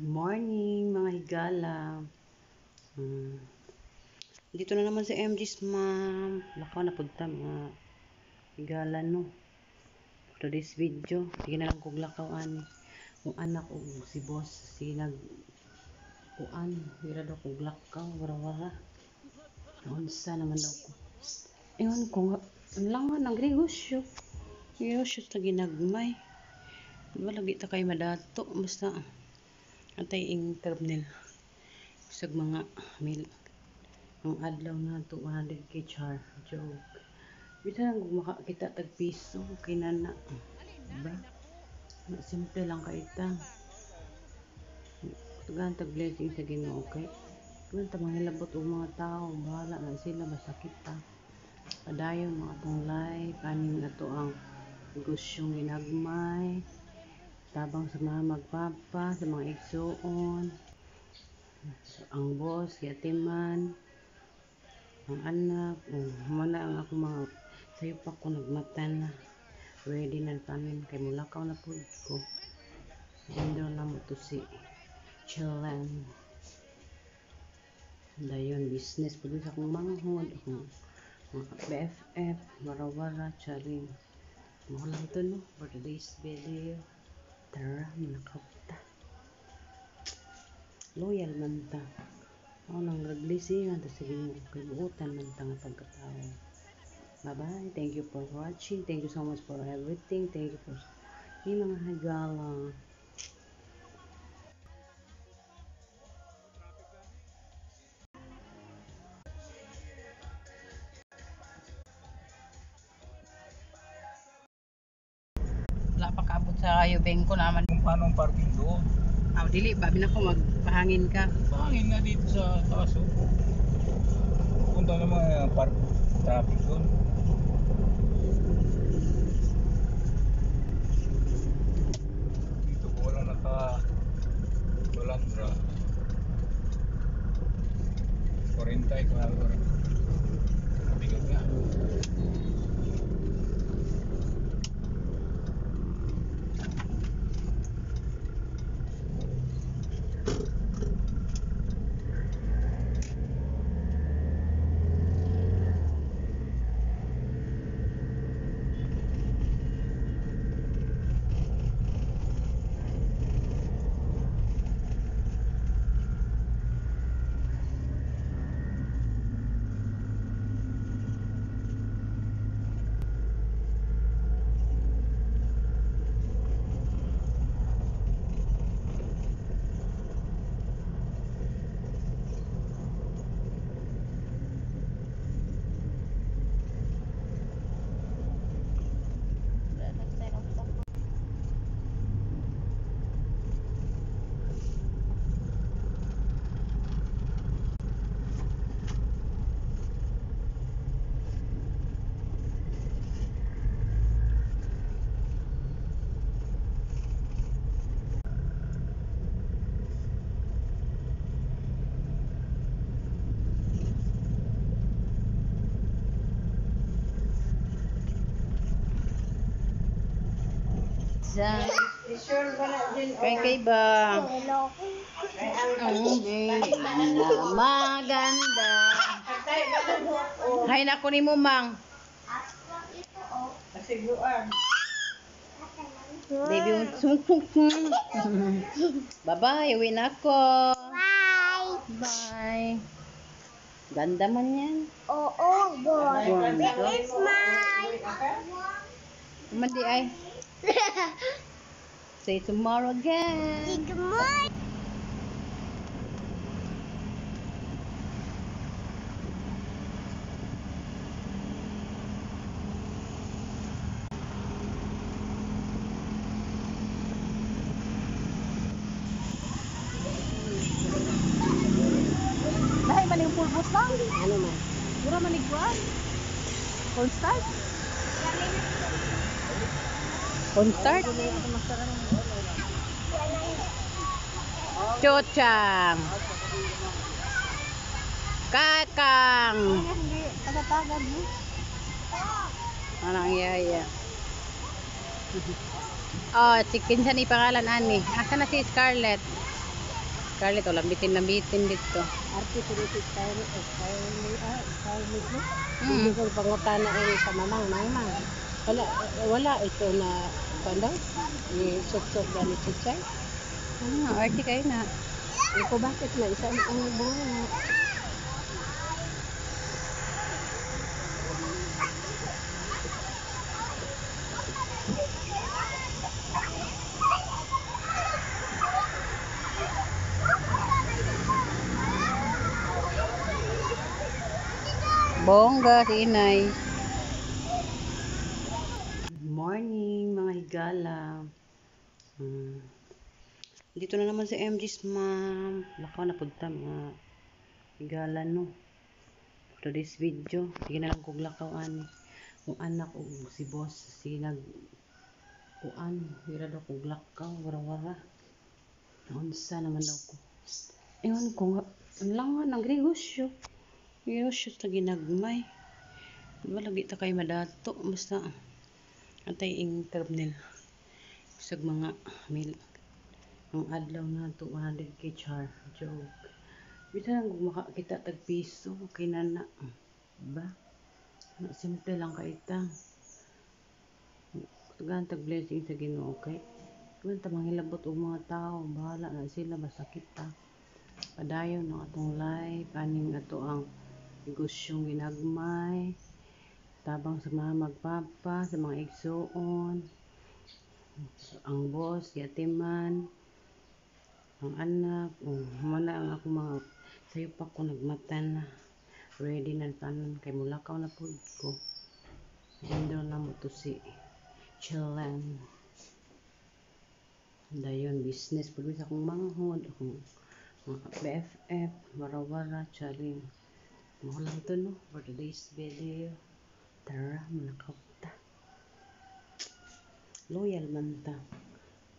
Morning mga higala. Hmm. Dito na naman si MG's ma'am. Lakaw na punta mga higala no. For this video, sige na lang kog lakawan. Kung anak o si boss si nag kuan, wala daw kog lakaw, wara-wara. Unsa naman daw ko. Ewan ko nga, ang langan ng negosyo. Negosyo ta ginagmay. Wala kita kay madato basta atay ing terminal usag mga mil ang adlaw na to 100k char joke bisan kung makakita tag piso kay nana diba simple lang kaita tugan tag blessing sa Ginoo kay tugan ta manghilabot og mga tao bahala na sila basta kita padayon mga atong life aning ato ang negosyong ginagmay tabang sa mga magpapa sa mga igsuon ang boss yatiman ang anak mana ang ako mga sayo pa ko nagmata na ready na tamin kay mulakaw na po ko endo na mo to si Chilen dayon business po sa akong manghod akong mga BFF wara-wara charing mo lang to no for today's video. Tara, manakaw ta. Loyal man ta. Ako nang nag-blessing ta sa Ginoo kay buotan man ta nga pagkatao. Bye-bye. Thank you for watching. Thank you so much for everything. Thank you for mga hagala. Wala pa kaabot sa Yubeng ko naman. Kung paano ang parking doon? Dili, babi na ko magpahangin ka. Pahangin na dito sa taas. Punta naman ang traffic doon. Dito ko wala naka-balandra. 40 ko na rin. Bigat nga. Kay ba? Ang babe na maganda. Hay na ko ni mo mang. Baby, bye-bye, uwi na ako. Bye. Ganda man yan. Oo, boy. This is mine. Mandi ay. Say tomorrow again. Good morning. Dahil man yung pulbos lang. Ano man? Pura man yung kuwan. Cornstarch? Cornstarch? Chochang. Kakang. Anong yaya? Oh, chicken sa ni pangalan ani. Asa na si Scarlett? Scarlett, o lambitin dito. Arte ko dito style mo. Hindi Hmm. ko pangutana ini sa mamang mangmang. Wala ito na kanda. Ni sok-sok gani chichay. Arte kayo na. Iko bakit na isa ang bunga. Bongga, si Inay. Good morning, mga higala. Dito na naman si MG's ma'am. Lakaw na punta mga higala no. For this video, sige na lang kong lakaw ani. Kung anak o si boss, si nag kuan, hira daw kong lakaw, wara-wara. Unsa naman daw ko. Ewan ko nga, ang langan ng negosyo. Negosyo sa ginagmay. Diba lagi ta kay madato, basta antay ing terminal. Sa mga mil ang adlaw na to 100k char joke. Bisa lang kung makakita tag piso, okay na na. Diba? Simple lang kaita. Tugan tag blessing sa Ginoo, okay? Tugan ta manghilabot og mga tao, bahala na sila basta kita. Padayon ng atong life, aning ato ang negosyong ginagmay. Tabang sa mga magpapa, sa mga igsoon, ang boss, yatiman, ang anak, mana ang ako mga sayo pa ko nagmata na. Ready na tanan kay mulakaw na po ko. Gender na mo to si Chilen. Dayon business pud sa akong manghod, akong mga BFF, wara-wara, charing. Mo lang to no for today's video. Tara, manakaw ta. Loyal man ta.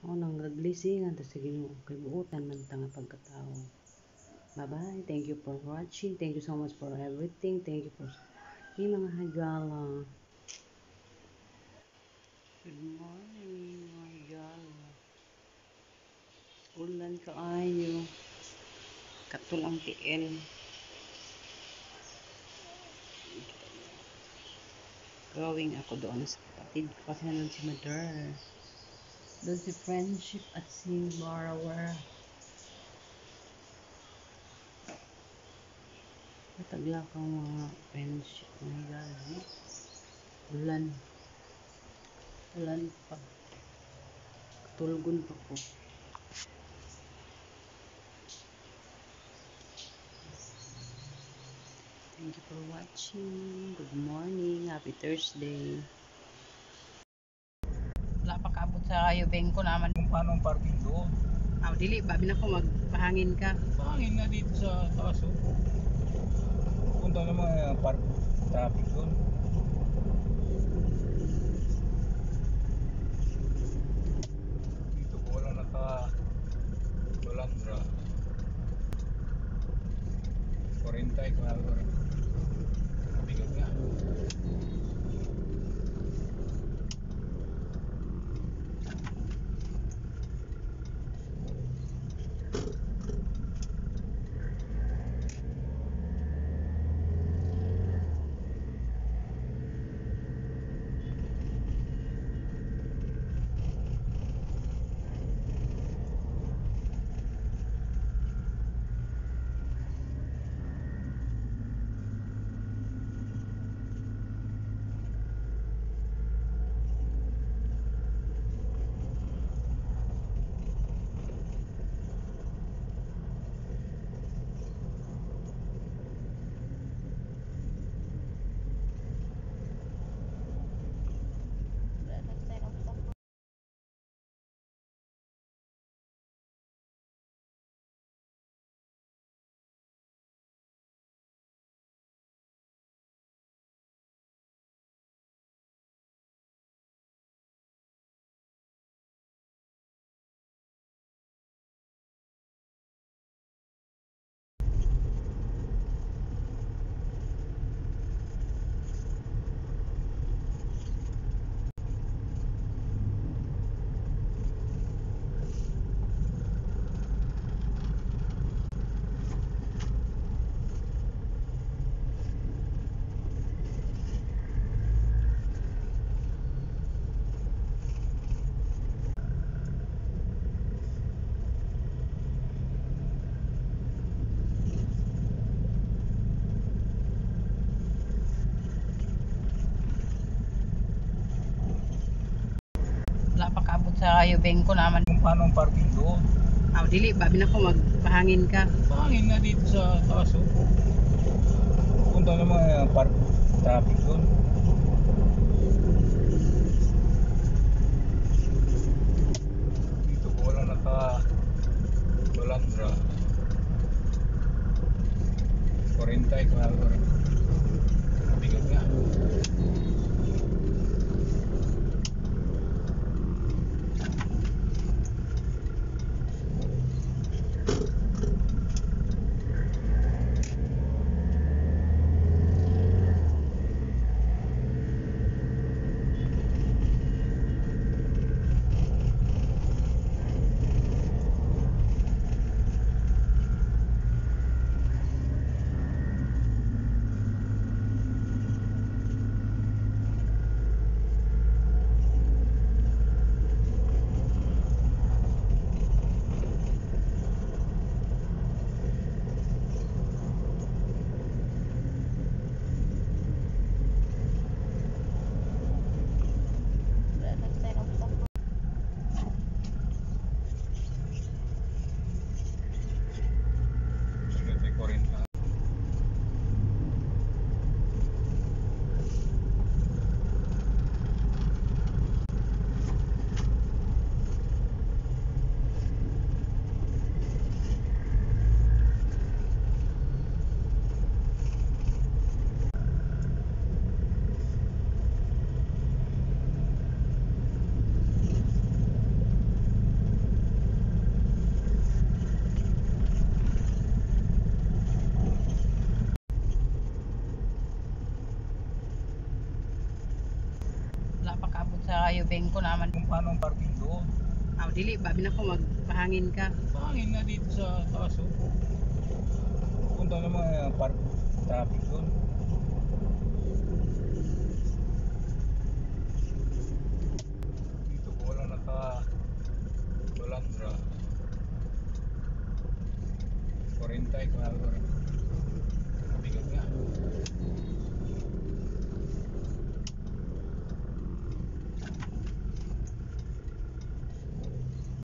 O nang nagblisingan ta sa Ginoo kay buotan man ta nga pagkatao. Bye-bye. Thank you for watching. Thank you so much for everything. Thank you for mga higala. Good morning, mga higala. Ulan kaayo. Katulang tiil. Growing ako doon sa kapatid ko kasi nandun si Mother. Doon si Friendship at si Borrower. Matagla kang mga Friendship na higala. Ulan. Ulan pa. Katulgon pa ko. Thank you for watching. Good morning. Happy Thursday. Wala pa kaabot sa kayo bengko naman. Kung paano ang parking doon. Dili, babi na ko magpahangin ka. Pangin na dito sa taas oh. Punta naman park traffic doon. Dito ko walang walang 40 ka. Bigat nga. sa kayo bengko naman. Kung paano ang parking doon. Dili babi na ko magpahangin ka. Pangin nga dito sa taas oh. Punta naman park traffic doon. Dito ko walang balandra. 40 ko na rin. Bigat nga. Wala pa kaabot sa kayo bengko naman. Kung paano ang parking doon. Dili babi na ko magpahangin ka. Pangin nga dito sa taas oh. Punta naman park traffic doon.